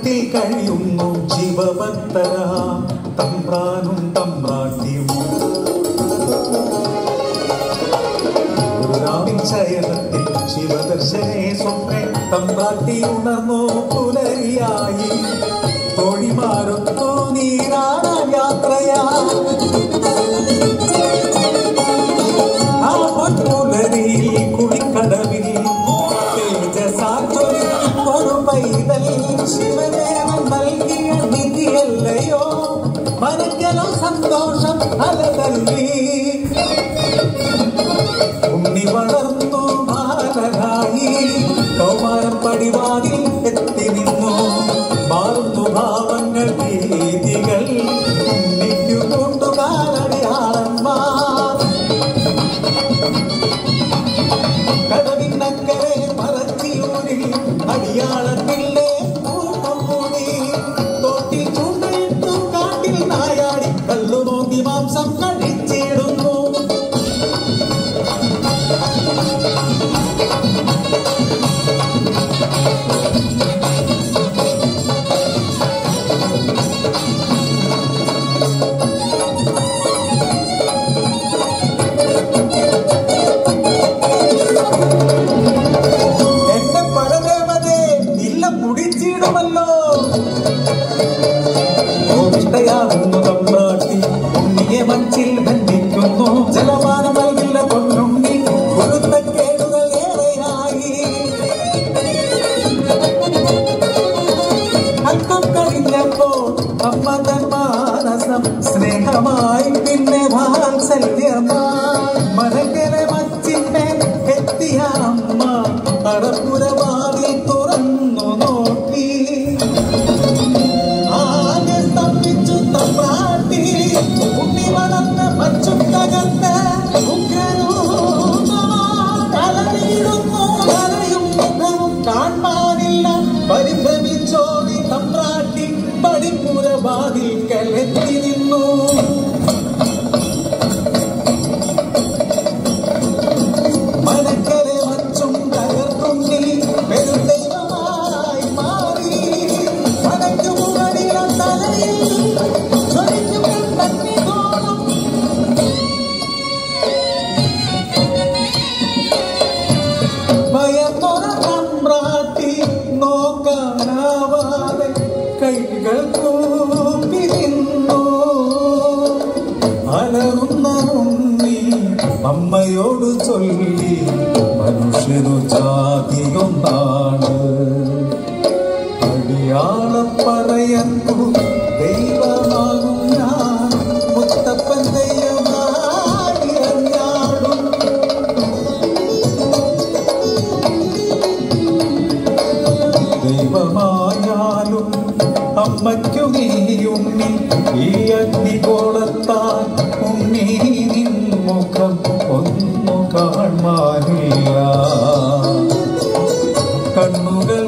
വനത്തിൽ കഴിയുന്നു ശിവഭക്തരാ തമ്പ്രാനും തമ്പ്രാട്ടിയും. ശയനത്തിൽ ശിവദർശനെ സ്വപ്നെ തമ്പ്രാട്ടി ഉണർന്നു പുലരിയായി. തോഴിമാരൊത്തു നീരാട യാത്രയാ ആ പൊൻപുലരിയിൽ കുളിക്കടവിൽ തേജസാത്തൊരു പൈതൽ ശിവദേവൻ നൽകിയ നിധിയല്ലയോ. മനക്കലോ സന്തോഷം അലതല്ലി ഉണ്ണി വളർന്നു ബാലനായി. കൗമാരം പടിവാതിൽ എത്തി നിന്നു മാറുന്നു ഭാവങ്ങൾ രീതികൾ. ഉണ്ണിക്കു കൊണ്ടുകാലടയാളന്മാർ കടവിനക്കരെ പറത്തിയൂരിൽ അടിയാളത്തിലെ കൂടി. തോട്ടിൽ ചൂണ്ടയിട്ടു കാട്ടിൽ നായാടി കല്ലുനോക്കി മാംസം കഴിച്ചിടുന്നു. എന്റെ പരദേവതേ ഇല്ല കുടിച്ചിടുമല്ലോ. ഇഷ്ടയാകുന്നു തമ്പ്രാട്ടി ഉണ്ണിയെ മഞ്ചിൽ ബന്ധിക്കുന്നു. ജലപാനം നൽകില്ല പൊന്നുണ്ണി പൊരുത്തക്കേടുകൾ ഏറെയായി. അല്പം കഴിഞ്ഞപ്പോൾ അമ്മ തൻ മാനസം സ്നേഹമായി പിന്നെ വാത്സല്യമായി. മനക്കരെ മച്ചിന്മേൽ എത്തിയ അമ്മ അടപ്പുരവാതിൽ തുറന്നു നോക്കി. ആകെ സ്തംഭിച്ചു തമ്പ്രാട്ടി. ഉണ്ണി വളർന്ന് മച്ചും തകർന്ന് ഉഗ്രരൂപമാലയിടുന്നു. കലയും മുഖവും കാണാനില്ല. പരിഭ്രമിച്ചോടി തമ്പ്രാട്ടി പടിപ്പുരവാതിൽ കലെത്തി നിന്നു. മനക്കരെ മച്ചും തകർത്തുണ്ണി പെരുദൈവമായി മാറി. മനക്കു മുകളില തലയിൽ ജ്വലിക്കും. ഭയന്നൊര തമ്പ്രാട്ടി നോക്കാനാവാതെ കൈകൾ കൂപ്പി നിന്നു. അലറുന്ന ഉണ്ണി അമ്മയോട് ചൊല്ലി മനുഷ്യനു ജാതിയൊന്നാണ്. അടിയാളം പറയുന്നു ദൈവമാകും ഞാൻ. മുത്തപ്പൻ ദൈവമായി അറിഞ്ഞാടും. ദൈവമായാലും അമ്മയ്ക്കു നീ ഉണ്ണി ഈ അഗ്നിഗോളത്താൽ ഉണ്ണി നിൻ മുഖം ഒന്നു കാണാനില്ല. കണ്ണുകൾ